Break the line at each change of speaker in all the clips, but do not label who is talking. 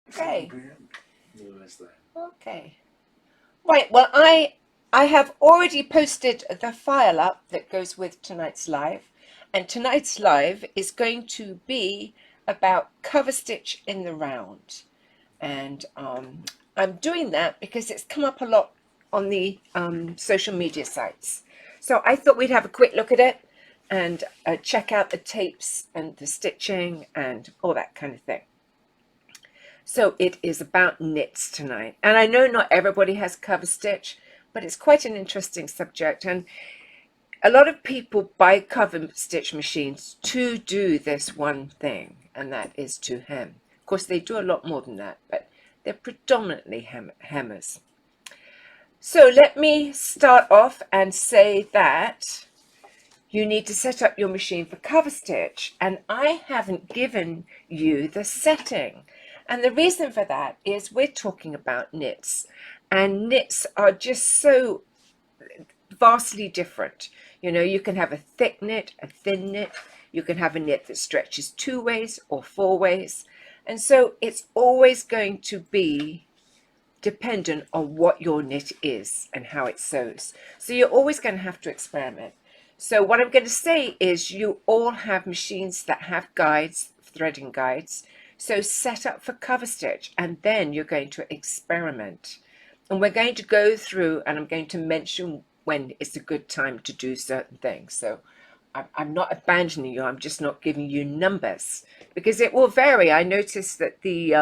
Okay. Okay. Right. Well, I have already posted the file up that goes with tonight's live, and tonight's live is going to be about cover stitch in the round, and I'm doing that because it's come up a lot on the social media sites. So I thought we'd have a quick look at it and check out the tapes and the stitching and all that kind of thing. So it is about knits tonight. And I know not everybody has cover stitch, but it's quite an interesting subject. And a lot of people buy cover stitch machines to do this one thing, and that is to hem. Of course, they do a lot more than that, but they're predominantly hemmers. So let me start off and say that you need to set up your machine for cover stitch, and I haven't given you the setting. And the reason for that is we're talking about knits, and knits are just so vastly different. You know, you can have a thick knit, a thin knit, you can have a knit that stretches 2 ways or 4 ways. And so it's always going to be dependent on what your knit is and how it sews. So you're always going to have to experiment. So what I'm going to say is you all have machines that have guides, threading guides. So set up for cover stitch, and then you're going to experiment. And we're going to go through, and I'm going to mention when it's a good time to do certain things. So I'm not abandoning you, I'm just not giving you numbers because it will vary. I noticed that the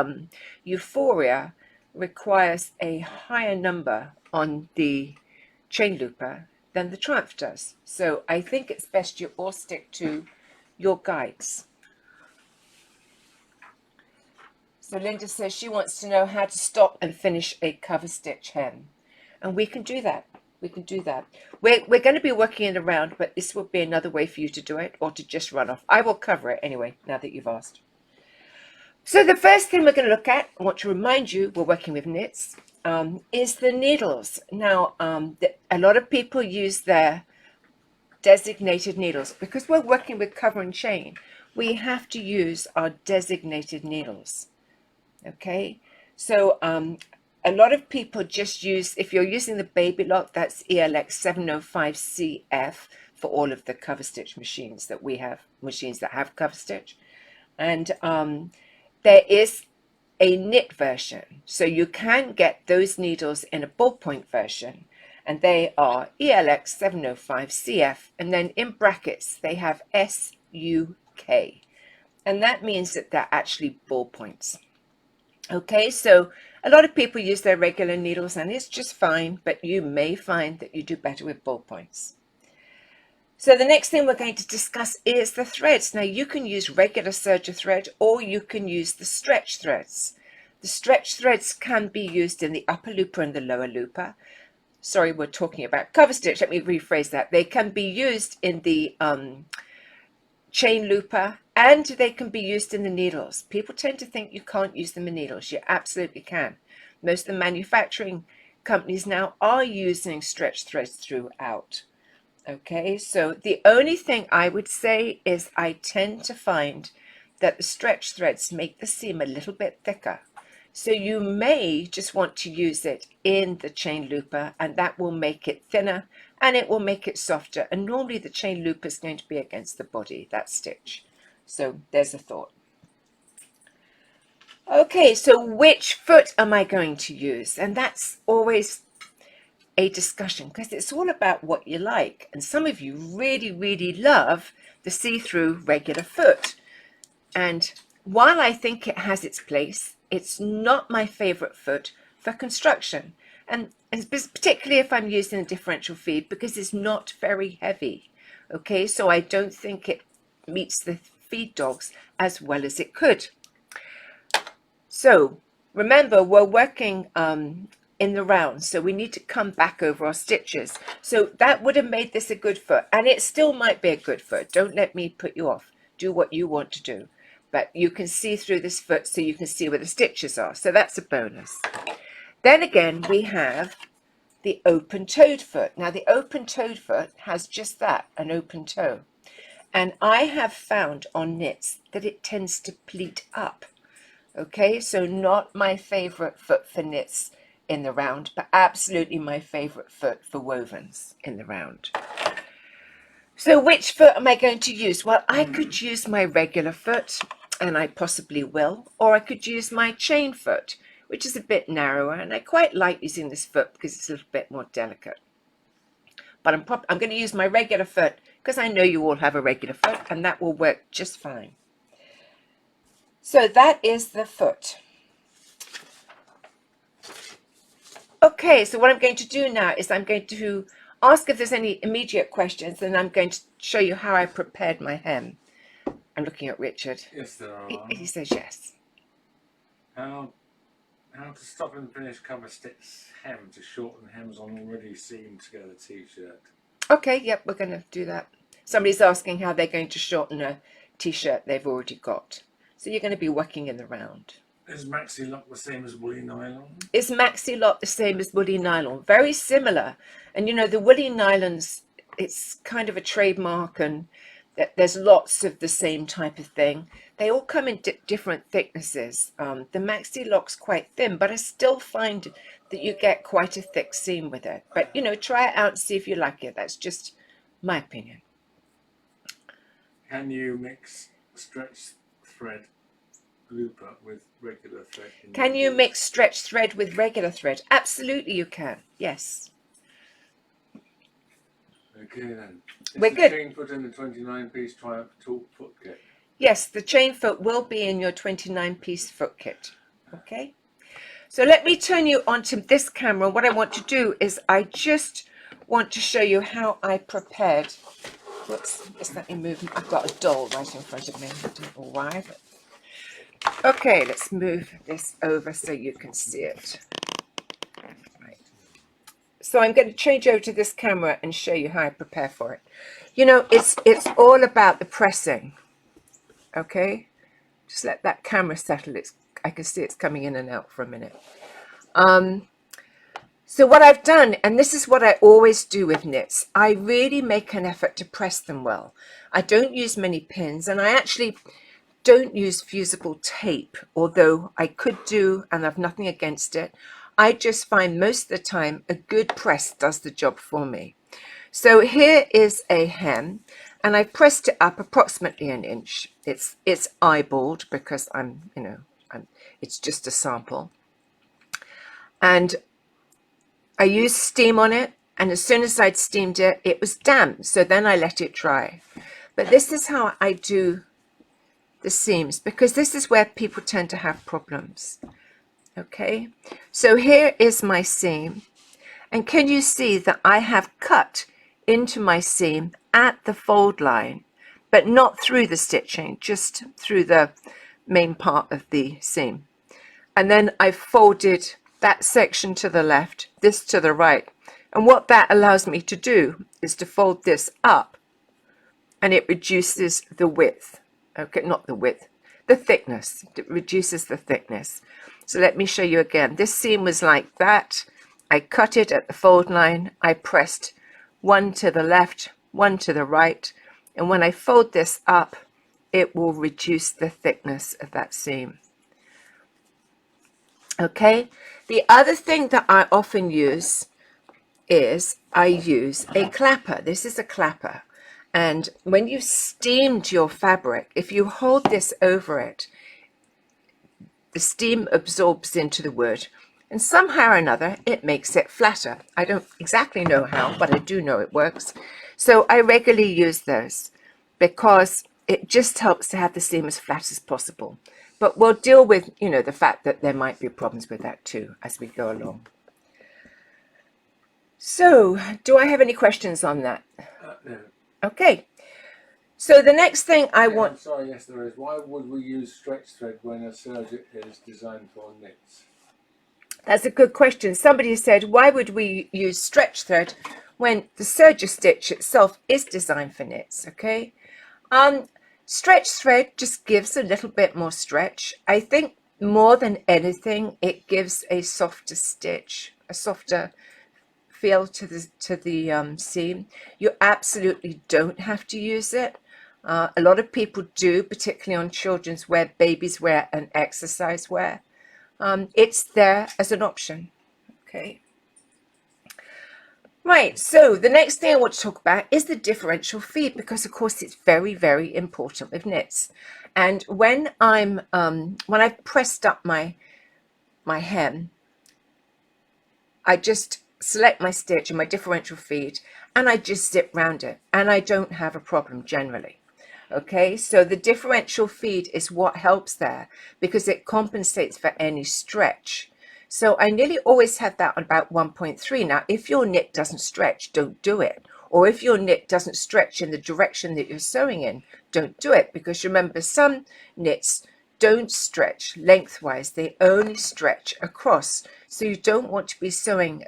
Euphoria requires a higher number on the chain looper than the Triumph does. So I think it's best you all stick to your guides. So Linda says she wants to know how to stop and finish a cover stitch hem. And we can do that. We can do that. We're going to be working it around, but this will be another way for you to do it or to just run off. I will cover it anyway, now that you've asked. So the first thing we're going to look at, I want to remind you, we're working with knits, is the needles. Now, a lot of people use their designated needles. Because we're working with cover and chain, we have to use our designated needles. Okay, so a lot of people just use, if you're using the baby lock, that's ELX 705CF for all of the cover stitch machines that we have, machines that have cover stitch. And there is a knit version, so you can get those needles in a ballpoint version, and they are ELX 705CF, and then in brackets they have SUK, and that means that they're actually ballpoints. Okay, so a lot of people use their regular needles and it's just fine, but you may find that you do better with ballpoints. So the next thing we're going to discuss is the threads. Now you can use regular serger thread or you can use the stretch threads. The stretch threads can be used in the upper looper and the lower looper. Sorry, we're talking about cover stitch. Let me rephrase that. They can be used in the chain looper, and they can be used in the needles. People tend to think you can't use them in needles. You absolutely can. Most of the manufacturing companies now are using stretch threads throughout. Okay, so the only thing I would say is I tend to find that the stretch threads make the seam a little bit thicker. So you may just want to use it in the chain looper, and that will make it thinner and it will make it softer. And normally the chain looper is going to be against the body, that stitch. So there's a thought. Okay, so which foot am I going to use? And that's always a discussion because it's all about what you like. And some of you really, really love the see-through regular foot. And while I think it has its place, it's not my favorite foot for construction. And particularly if I'm using a differential feed because it's not very heavy. Okay, so I don't think it meets the feed dogs as well as it could. So remember, we're working in the round, so we need to come back over our stitches. So that would have made this a good foot, and it still might be a good foot. Don't let me put you off. Do what you want to do. But you can see through this foot so you can see where the stitches are. So that's a bonus. Then again, we have the open-toed foot. Now the open-toed foot has just that, an open toe. And I have found on knits that it tends to pleat up. Okay, so not my favorite foot for knits in the round, but absolutely my favorite foot for wovens in the round. So which foot am I going to use? Well, I could use my regular foot, and I possibly will, or I could use my chain foot, which is a bit narrower, and I quite like using this foot because it's a little bit more delicate. But I'm going to use my regular foot because I know you all have a regular foot, and that will work just fine. So that is the foot. Okay, so what I'm going to do now is I'm going to ask if there's any immediate questions, and I'm going to show you how I prepared my hem. I'm looking at Richard.
Yes, there are.
He says yes.
How to stop and finish Coverstitch hem to shorten hems on already seamed together t-shirt.
Okay, yep, we're going to do that. Somebody's asking how they're going to shorten a t-shirt they've already got. So you're going to be working in the round.
Is maxi lock the same as woolly nylon?
Is maxi lock the same as woolly nylon? Very similar. And you know, the woolly nylons, it's kind of a trademark, and there's lots of the same type of thing. They all come in different thicknesses. The maxi lock's quite thin, but I still find that you get quite a thick seam with it. But you know, try it out and see if you like it. That's just my opinion.
Can you mix stretch thread looper with regular thread?
Can you mix stretch thread with regular thread? Absolutely you can, yes.
Okay then.
We're good.
Chain foot in the 29-piece Triumph Talk foot kit?
Yes, the chain foot will be in your 29-piece foot kit. Okay. So let me turn you onto this camera. What I want to do is I just want to show you how I prepared. Whoops, just let me move. I've got a doll right in front of me. I don't know why. But... Okay, let's move this over so you can see it. Right. So I'm going to change over to this camera and show you how I prepare for it. You know, it's all about the pressing. Okay, just let that camera settle. I can see it's coming in and out for a minute. So what I've done, and this is what I always do with knits, I really make an effort to press them well. I don't use many pins, and I actually don't use fusible tape, although I could do, and I've nothing against it. I just find most of the time a good press does the job for me. So here is a hem, and I pressed it up approximately an inch. It's eyeballed because it's just a sample. And I used steam on it, and as soon as I'd steamed it, it was damp. So then I let it dry. But this is how I do the seams, because this is where people tend to have problems. Okay, so here is my seam. And can you see that I have cut into my seam at the fold line, but not through the stitching, just through the main part of the seam. And then I folded that section to the left, this to the right. And what that allows me to do is to fold this up, and it reduces the width. Okay, not the width, the thickness. It reduces the thickness. So let me show you again. This seam was like that. I cut it at the fold line. I pressed one to the left, one to the right. And when I fold this up, it will reduce the thickness of that seam. Okay, the other thing that I often use is I use a clapper. This is a clapper. And when you've steamed your fabric, if you hold this over it, the steam absorbs into the wood, and somehow or another it makes it flatter. I don't exactly know how, but I do know it works. So I regularly use those because it just helps to have the seam as flat as possible. But we'll deal with, you know, the fact that there might be problems with that too as we go along. So, do I have any questions on that?
No.
Okay. So the next thing I want...
I'm sorry, yes there is. Why would we use stretch thread when a serger is designed for knits?
That's a good question. Somebody said, why would we use stretch thread when the serger stitch itself is designed for knits? Okay. Stretch thread just gives a little bit more stretch. I think more than anything, it gives a softer stitch, a softer feel to the seam. You absolutely don't have to use it. A lot of people do, particularly on children's wear, babies wear, and exercise wear. It's there as an option. Okay. Right, so the next thing I want to talk about is the differential feed, because of course it's very, very important with knits. And when I've pressed up my hem, I just select my stitch and my differential feed, and I just zip round it, and I don't have a problem generally. Okay, so the differential feed is what helps there, because it compensates for any stretch. So I nearly always have that on about 1.3. Now, if your knit doesn't stretch, don't do it. Or if your knit doesn't stretch in the direction that you're sewing in, don't do it. Because remember, some knits don't stretch lengthwise. They only stretch across. So you don't want to be sewing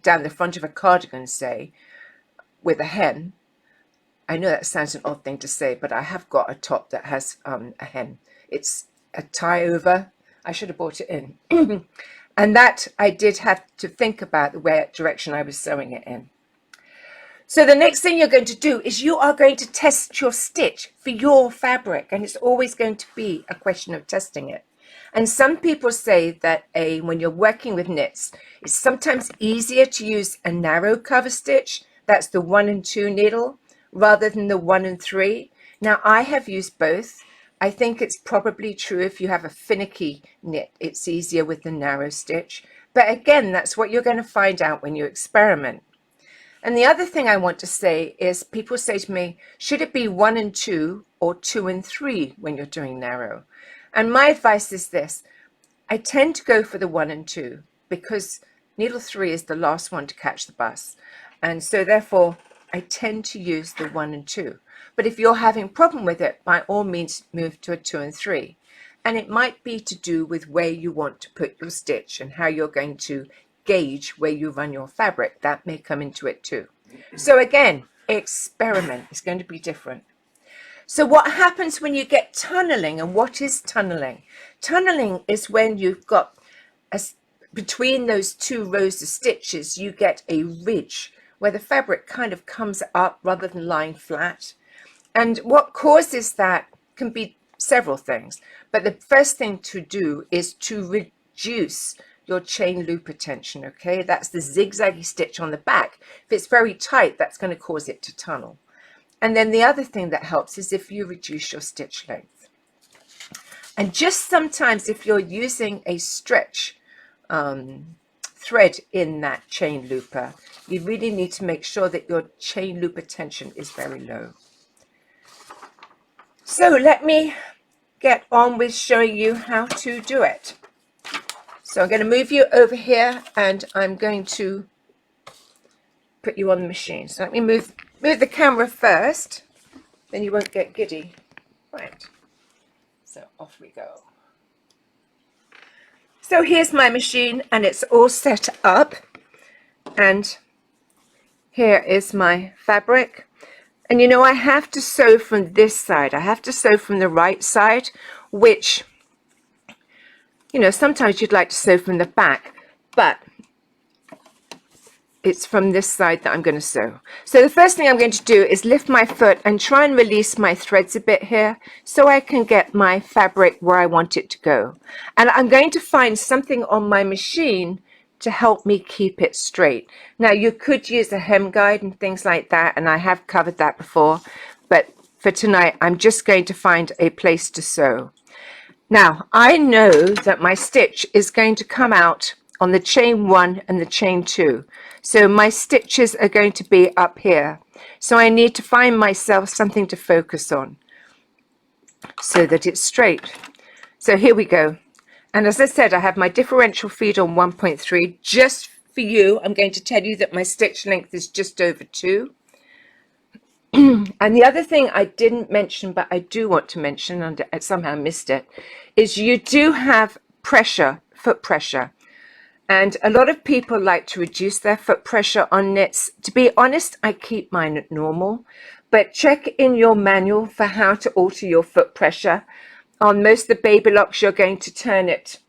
down the front of a cardigan, say, with a hem. I know that sounds an odd thing to say, but I have got a top that has a hem. It's a tie over. I should have bought it in. And that I did have to think about the direction I was sewing it in. So the next thing you're going to do is you are going to test your stitch for your fabric. And it's always going to be a question of testing it. And some people say that when you're working with knits, it's sometimes easier to use a narrow cover stitch. That's the 1 and 2 needle, rather than the 1 and 3. Now, I have used both. I think it's probably true if you have a finicky knit, it's easier with the narrow stitch. But again, that's what you're going to find out when you experiment. And the other thing I want to say is people say to me, should it be 1 and 2 or 2 and 3 when you're doing narrow? And my advice is this. I tend to go for the 1 and 2 because needle 3 is the last one to catch the bus. And so therefore, I tend to use the 1 and 2. But if you're having a problem with it, by all means move to a 2 and 3. And it might be to do with where you want to put your stitch and how you're going to gauge where you run your fabric. That may come into it too. So again, experiment. It's going to be different. So what happens when you get tunneling, and what is tunneling? Tunneling is when you've got, between those 2 rows of stitches, you get a ridge where the fabric kind of comes up rather than lying flat. And what causes that can be several things. But the first thing to do is to reduce your chain loop tension, okay? That's the zigzaggy stitch on the back. If it's very tight, that's going to cause it to tunnel. And then the other thing that helps is if you reduce your stitch length. And just sometimes if you're using a stretch thread in that chain looper, you really need to make sure that your chain looper tension is very low. So let me get on with showing you how to do it. So I'm going to move you over here and I'm going to put you on the machine. So let me move the camera first, then you won't get giddy. Right, so off we go. So here's my machine and it's all set up, and here is my fabric. And you know, I have to sew from this side. I have to sew from the right side, which, you know, sometimes you'd like to sew from the back, but it's from this side that I'm going to sew. So the first thing I'm going to do is lift my foot and try and release my threads a bit here so I can get my fabric where I want it to go. And I'm going to find something on my machine to help me keep it straight. Now you could use a hem guide and things like that, and I have covered that before, but for tonight I'm just going to find a place to sew. Now I know that my stitch is going to come out on the chain 1 and the chain 2, so my stitches are going to be up here, so I need to find myself something to focus on so that it's straight. So here we go. And as I said, I have my differential feed on 1.3. Just for you, I'm going to tell you that my stitch length is just over 2. And the other thing I didn't mention, but I do want to mention, and I somehow missed it, is you do have pressure, foot pressure. And a lot of people like to reduce their foot pressure on knits. To be honest, I keep mine at normal. But check in your manual for how to alter your foot pressure. On most of the baby locks, you're going to turn it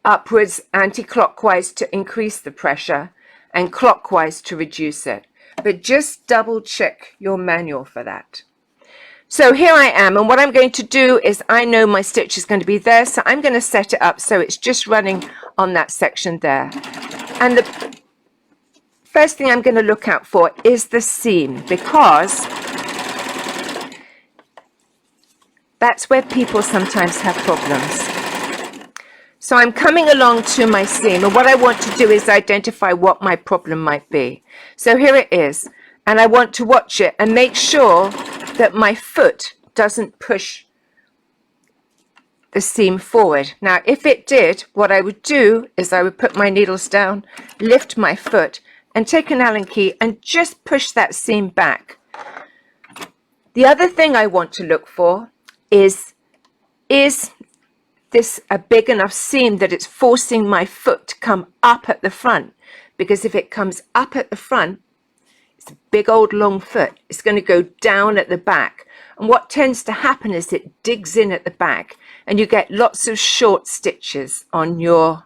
upwards anti-clockwise to increase the pressure and clockwise to reduce it. but just double check your manual for that. So here I am, and what I'm going to do is I know my stitch is going to be there, so I'm going to set it up so it's just running on that section there. And the first thing I'm going to look out for is the seam, because that's where people sometimes have problems. So I'm coming along to my seam, and what I want to do is identify what my problem might be. So here it is, and I want to watch it and make sure that my foot doesn't push the seam forward. Now, if it did, what I would do is I would put my needles down, lift my foot, and take an Allen key and just push that seam back. The other thing I want to look for is this a big enough seam that it's forcing my foot to come up at the front? Because if it comes up at the front, it's a big old long foot. It's going to go down at the back. And what tends to happen is it digs in at the back, and you get lots of short stitches on your,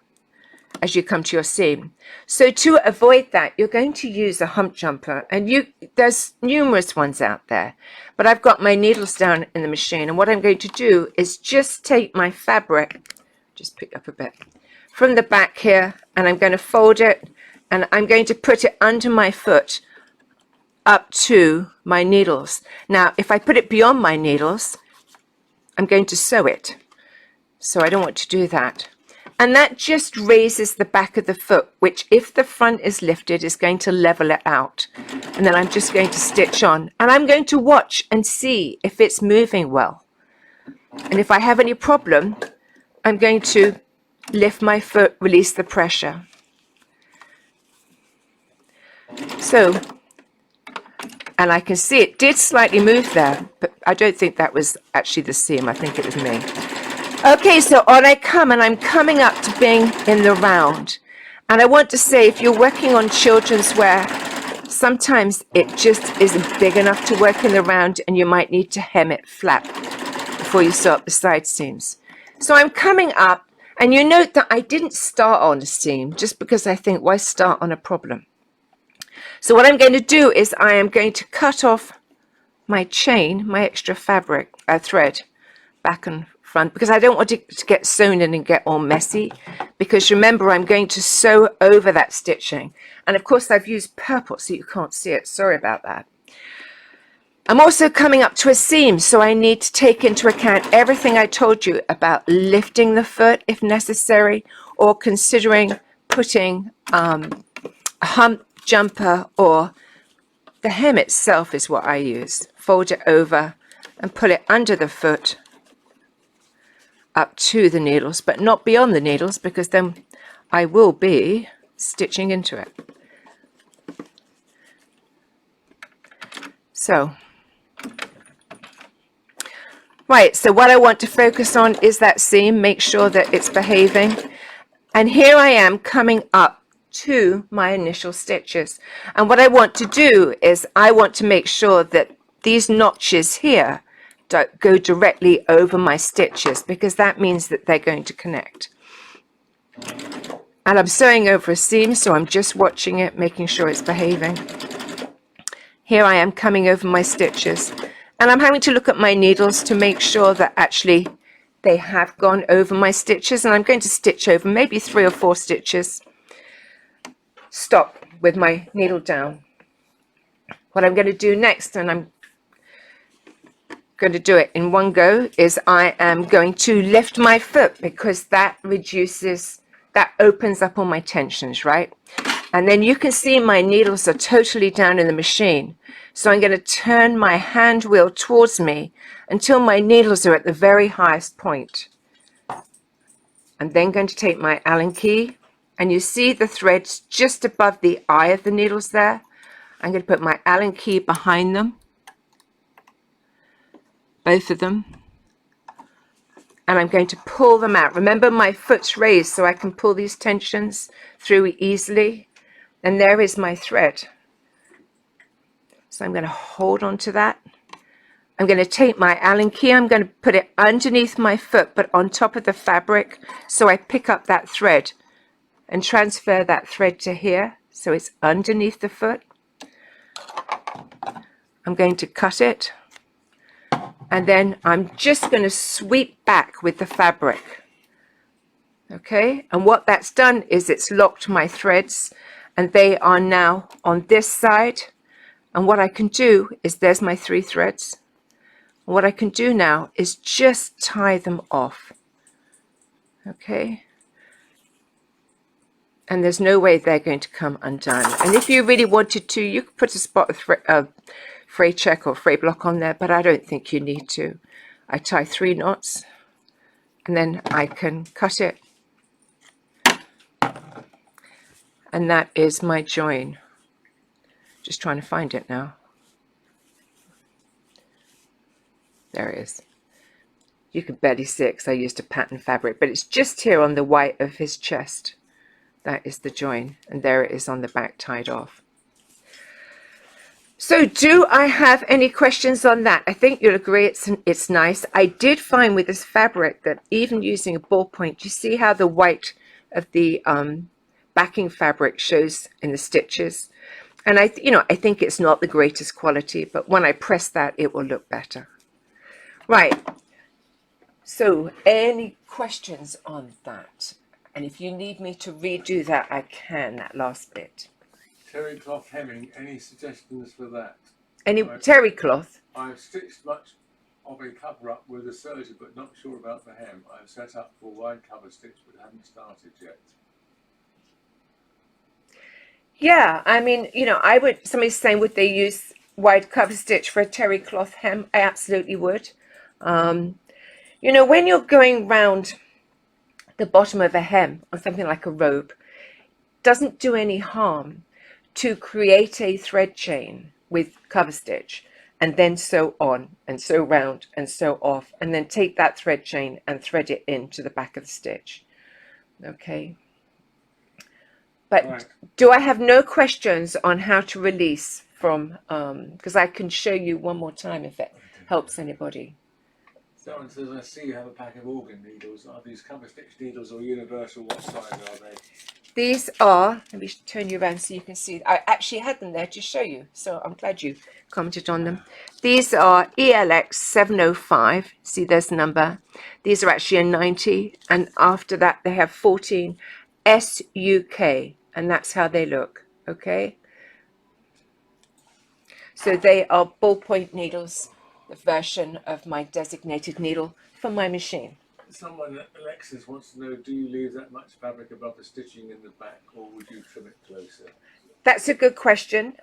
as you come to your seam. So to avoid that, you're going to use a hump jumper, and there's numerous ones out there. But I've got my needles down in the machine, and what I'm going to do is just take my fabric, just pick up a bit, from the back here, and I'm going to fold it, and I'm going to put it under my foot up to my needles. Now, if I put it beyond my needles, I'm going to sew it. So I don't want to do that. And that just raises the back of the foot, which if the front is lifted is going to level it out. And then I'm just going to stitch on. And I'm going to watch and see if it's moving well. And if I have any problem, I'm going to lift my foot, release the pressure. So, and I can see it did slightly move there, but I don't think that was actually the seam. I think it was me. Okay, so on I come, and I'm coming up to being in the round. And I want to say, if you're working on children's wear, sometimes it just isn't big enough to work in the round, and you might need to hem it flat before you sew up the side seams. So I'm coming up, and you note that I didn't start on a seam, just because I think, why start on a problem? So what I'm going to do is I am going to cut off my chain, my extra fabric, thread, back and front, because I don't want it to get sewn in and get all messy, because remember, I'm going to sew over that stitching. And of course I've used purple so you can't see it, sorry about that. I'm also coming up to a seam, so I need to take into account everything I told you about lifting the foot if necessary, or considering putting a hump jumper, or the hem itself is what I use. Fold it over and pull it under the foot up to the needles, but not beyond the needles, because then I will be stitching into it. So, right, so what I want to focus on is that seam, make sure that it's behaving. And here I am coming up to my initial stitches. And what I want to do is I want to make sure that these notches here don't go directly over my stitches, because that means that they're going to connect. And I'm sewing over a seam, so I'm just watching it, making sure it's behaving. Here I am coming over my stitches, and I'm having to look at my needles to make sure that actually they have gone over my stitches, and I'm going to stitch over maybe 3 or 4 stitches. Stop with my needle down. What I'm going to do next, and I'm going to do it in one go, is I am going to lift my foot, because that reduces, that opens up all my tensions, right? And then you can see my needles are totally down in the machine. So I'm going to turn my hand wheel towards me until my needles are at the very highest point. I'm then going to take my Allen key, and you see the threads just above the eye of the needles there. I'm going to put my Allen key behind them, both of them, and I'm going to pull them out. Remember, my foot's raised so I can pull these tensions through easily, and there is my thread. So I'm going to hold on to that. I'm going to take my Allen key, I'm going to put it underneath my foot but on top of the fabric, so I pick up that thread and transfer that thread to here, so it's underneath the foot. I'm going to cut it, and then I'm just going to sweep back with the fabric. Okay, and what that's done is it's locked my threads, and they are now on this side. And what I can do is, there's my 3 threads. What I can do now is just tie them off. Okay, and there's no way they're going to come undone. And if you really wanted to, you could put a spot of fray check or fray block on there, but I don't think you need to. I tie 3 knots, and then I can cut it, and that is my join. Just trying to find it now. There it is. You can barely see it because I used a pattern fabric, but it's just here on the white of his chest. That is the join, and there it is on the back, tied off. So do I have any questions on that? I think you'll agree it's nice. I did find with this fabric that even using a ballpoint, you see how the white of the backing fabric shows in the stitches. And I think it's not the greatest quality, but when I press that, it will look better. Right. So any questions on that? And if you need me to redo that, I can, that last bit.
Terry cloth hemming, any suggestions for that?
Any terry cloth?
I've stitched much of a cover up with a serger, but not sure about the hem. I've set up for wide cover stitch, but haven't started yet.
Yeah, I mean, somebody's saying, would they use wide cover stitch for a terry cloth hem? I absolutely would. When you're going round the bottom of a hem on something like a robe, doesn't do any harm to create a thread chain with cover stitch, and then sew on and sew round and sew off, and then take that thread chain and thread it into the back of the stitch. Okay, but right. Do I have no questions on how to release from, because I can show you one more time if it helps anybody.
Someone says, I see you have a pack of organ needles. Are these cover stitch needles or universal? What size are they?
These are, let me turn you around so you can see. I actually had them there to show you, so I'm glad you commented on them. These are ELX 705. See, there's the number. These are actually a 90, and after that they have 14 SUK, and that's how they look. Okay, so they are ballpoint needles, the version of my designated needle for my machine.
Someone, Alexis, wants to know, do you leave that much fabric above the stitching in the back, or would you trim it closer?
That's a good question.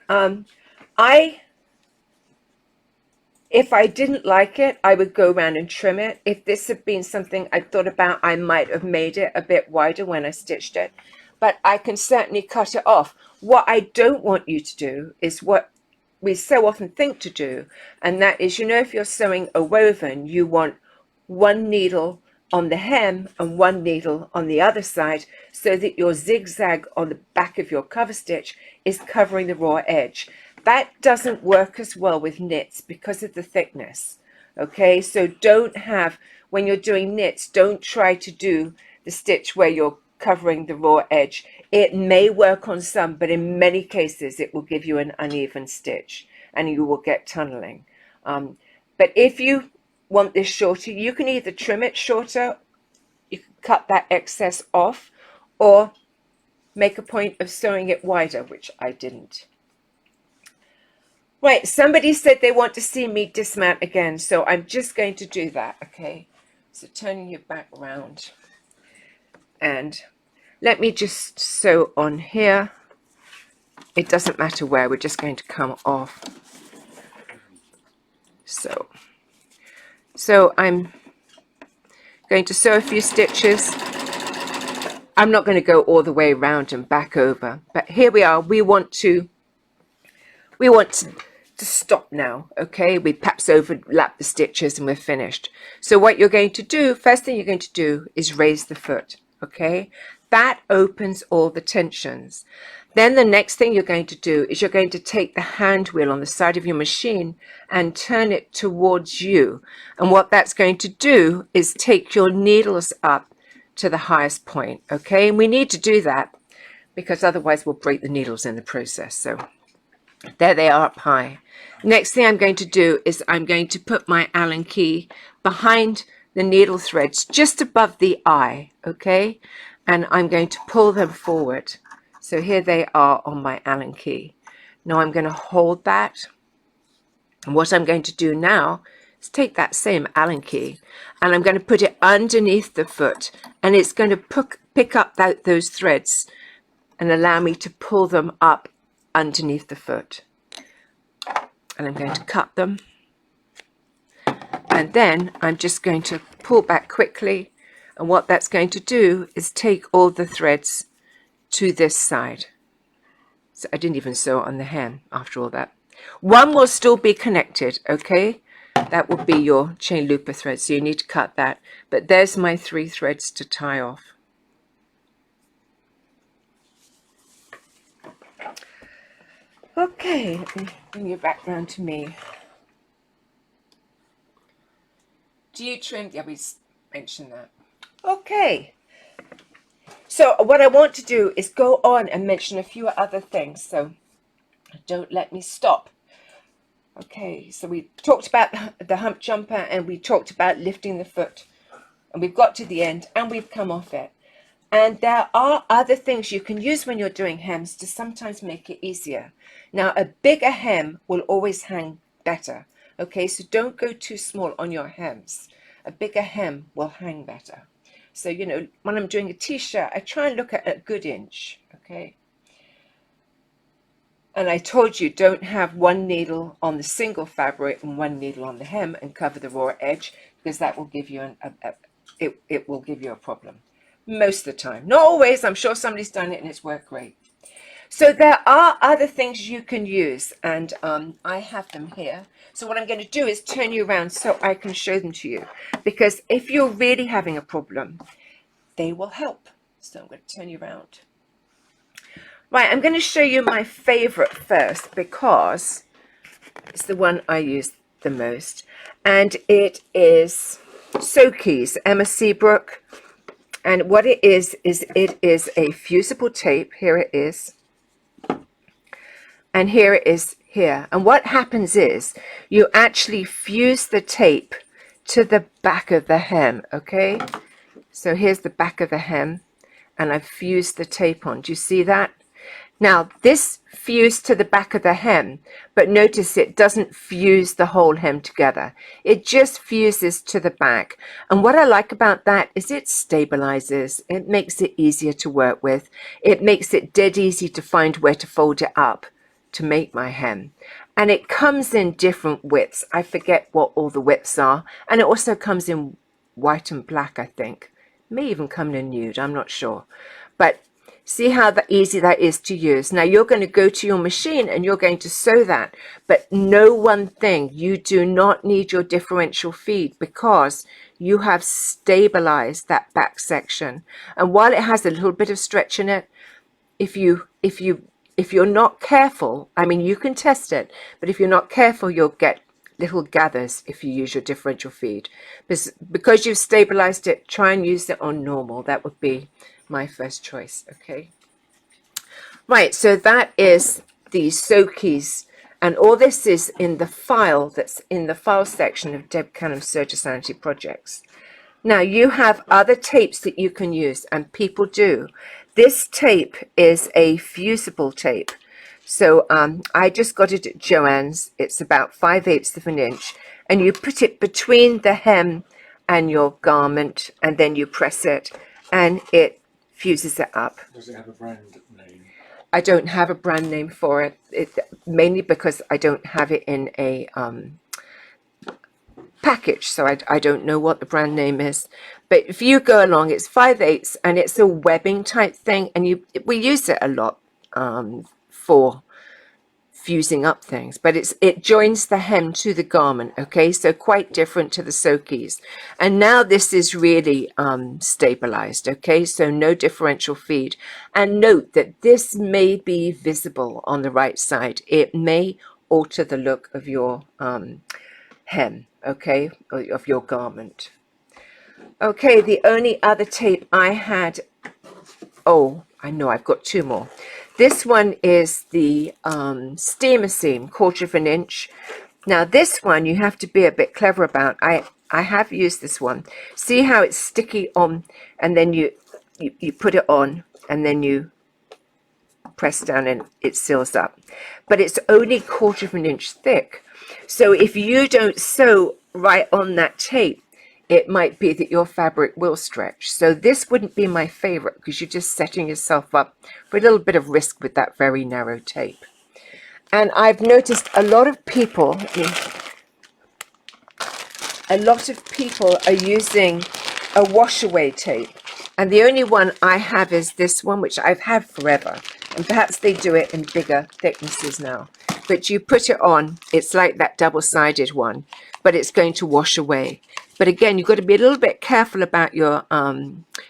If I didn't like it, I would go around and trim it. If this had been something I thought about, I might have made it a bit wider when I stitched it. But I can certainly cut it off. What I don't want you to do is what we so often think to do, and that is, if you're sewing a woven, you want one needle on the hem and one needle on the other side, so that your zigzag on the back of your cover stitch is covering the raw edge. That doesn't work as well with knits because of the thickness. Okay, so when you're doing knits, don't try to do the stitch where you're covering the raw edge. It may work on some, but in many cases it will give you an uneven stitch and you will get tunneling. But if you want this shorter, you can either trim it shorter, you can cut that excess off, or make a point of sewing it wider, which I didn't. Right, somebody said they want to see me dismount again, so I'm just going to do that. Okay, so turning you back around, and let me just sew on here. It doesn't matter where, we're just going to come off. So I'm going to sew a few stitches. I'm not going to go all the way around and back over, but here we are. We want to stop now. Okay, we perhaps overlap the stitches and we're finished. So what you're going to do, first thing you're going to do is raise the foot. Okay, that opens all the tensions. Then the next thing you're going to do is you're going to take the hand wheel on the side of your machine and turn it towards you. And what that's going to do is take your needles up to the highest point. Okay, and we need to do that because otherwise we'll break the needles in the process. So There they are up high. Next thing I'm going to do is I'm going to put my Allen key behind the needle threads just above the eye, okay? And I'm going to pull them forward. So here they are on my Allen key. Now I'm going to hold that. And what I'm going to do now is take that same Allen key and I'm going to put it underneath the foot, and it's going to pick up those threads and allow me to pull them up underneath the foot. And I'm going to cut them, and then I'm just going to pull back quickly, and what that's going to do is take all the threads to this side. So I didn't even sew it on the hem after all that. One will still be connected, okay? That will be your chain looper thread, so you need to cut that. But there's my 3 threads to tie off. Okay, let me bring you back round to me. Do you trim? Yeah, we mentioned that. Okay. So what I want to do is go on and mention a few other things. So don't let me stop. Okay, so we talked about the hump jumper, and we talked about lifting the foot. And we've got to the end and we've come off it. And there are other things you can use when you're doing hems to sometimes make it easier. Now, a bigger hem will always hang better. Okay, so don't go too small on your hems. A bigger hem will hang better. So, you know, when I'm doing a t-shirt, I try and look at a good inch. Okay. And I told you, don't have one needle on the single fabric and one needle on the hem and cover the raw edge, because that will give you it will give you a problem most of the time. Not always. I'm sure somebody's done it and it's worked great. So there are other things you can use, and I have them here. So what I'm going to do is turn you around so I can show them to you, because if you're really having a problem, they will help. So I'm going to turn you around. Right, I'm going to show you my favorite first because it's the one I use the most, and it is Soki's Emma Seabrook. And what it is it is a fusible tape. Here it is, and here it is here. And what happens is you actually fuse the tape to the back of the hem. Okay, so here's the back of the hem, and I've fused the tape on. Do you see that? Now, this fused to the back of the hem, but notice it doesn't fuse the whole hem together. It just fuses to the back. And what I like about that is it stabilizes. It makes it easier to work with. It makes it dead easy to find where to fold it up to make my hem. And it comes in different widths. I forget what all the widths are. And it also comes in white and black, I think. It may even come in nude, I'm not sure. But see how easy that is to use. Now you're going to go to your machine and you're going to sew that. But know one thing, you do not need your differential feed because you have stabilized that back section. And while it has a little bit of stretch in it, if you're not careful, I mean, you can test it, but if you're not careful, you'll get little gathers if you use your differential feed. Because you've stabilized it, try and use it on normal. That would be my first choice. Okay, right, so that is the Soki's, and all this is in the file that's in the file section of Deb Canham's Serger Sanity projects. Now you have other tapes that you can use, and people do. This tape is a fusible tape, so I just got it at Joann's. It's about 5/8 of an inch, and you put it between the hem and your garment, and then you press it and it fuses it up.
Does it have a brand name?
I don't have a brand name for it, mainly because I don't have it in a package, so I don't know what the brand name is. But if you go along, it's 5/8 and it's a webbing type thing, and we use it a lot for fusing up things, but it joins the hem to the garment. Okay, so quite different to the Soki's. And now this is really stabilized. Okay, so no differential feed. And note that this may be visible on the right side. It may alter the look of your hem, okay, of your garment. Okay, the only other tape I had, oh, I know I've got 2 more. This one is the steamer seam, 1/4 inch. Now this one you have to be a bit clever about. I have used this one. See how it's sticky on, and then you put it on, and then you press down and it seals up. But it's only 1/4 inch thick. So if you don't sew right on that tape, it might be that your fabric will stretch. So this wouldn't be my favorite because you're just setting yourself up for a little bit of risk with that very narrow tape. And I've noticed a lot of people are using a wash-away tape. And the only one I have is this one, which I've had forever. And perhaps they do it in bigger thicknesses now. But you put it on, it's like that double-sided one, but it's going to wash away. But again, you've got to be a little bit careful about your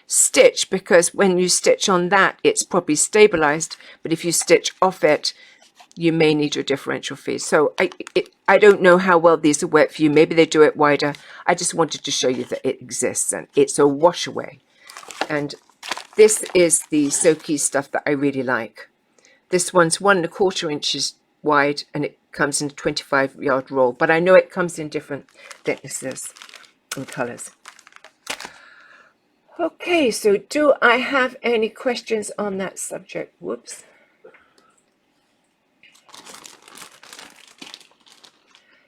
stitch, because when you stitch on that, it's probably stabilized. But if you stitch off it, you may need your differential feed. So I don't know how well these will work for you. Maybe they do it wider. I just wanted to show you that it exists, and it's a wash away. And this is the Soki stuff that I really like. This one's 1 1/4 inches wide, and it comes in a 25-yard roll. But I know it comes in different thicknesses and colors. Okay, so do I have any questions on that subject? Whoops.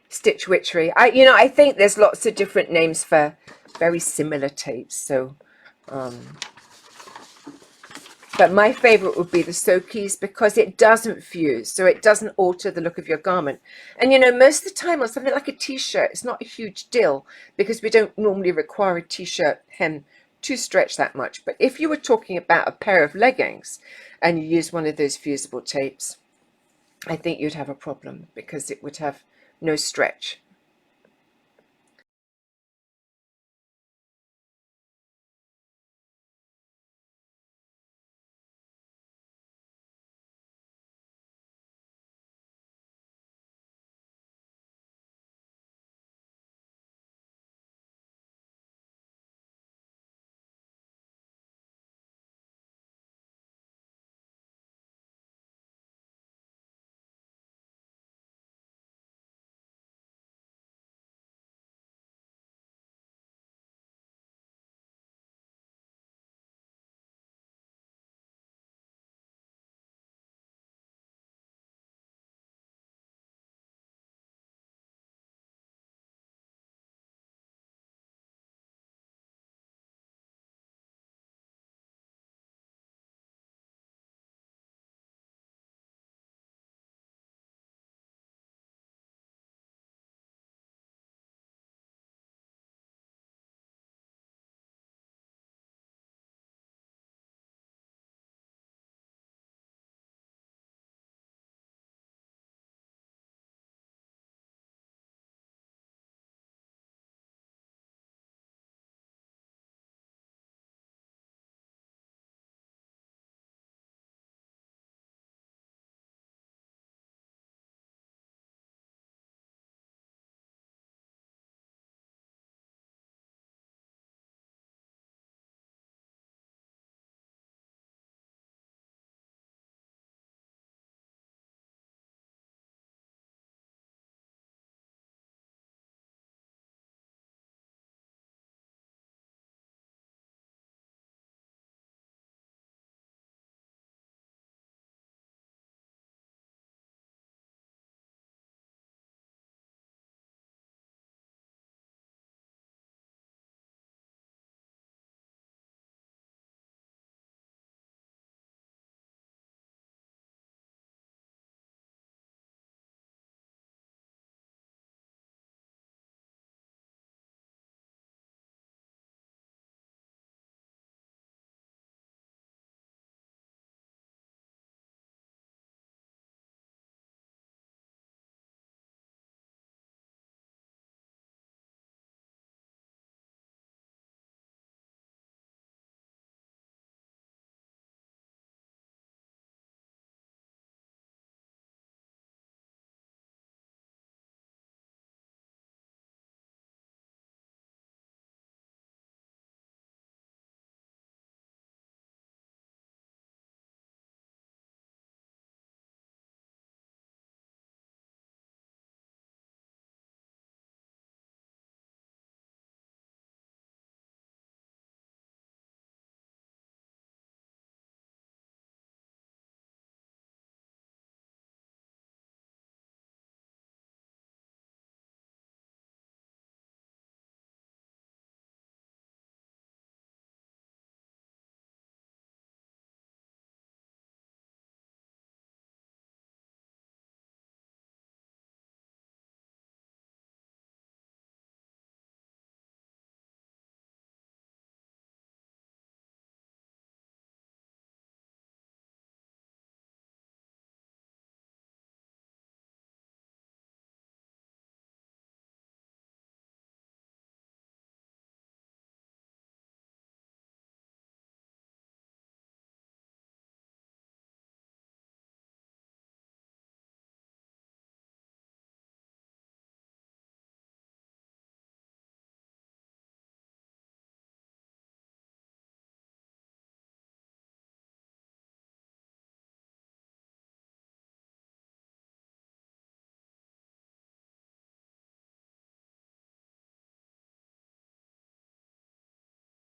Stitch witchery. I think there's lots of different names for very similar tapes. So, but my favorite would be the Sokis because it doesn't fuse, so it doesn't alter the look of your garment. And most of the time on something like a t-shirt, it's not a huge deal because we don't normally require a t-shirt hem to stretch that much. But if you were talking about a pair of leggings and you use one of those fusible tapes, I think you'd have a problem because it would have no stretch.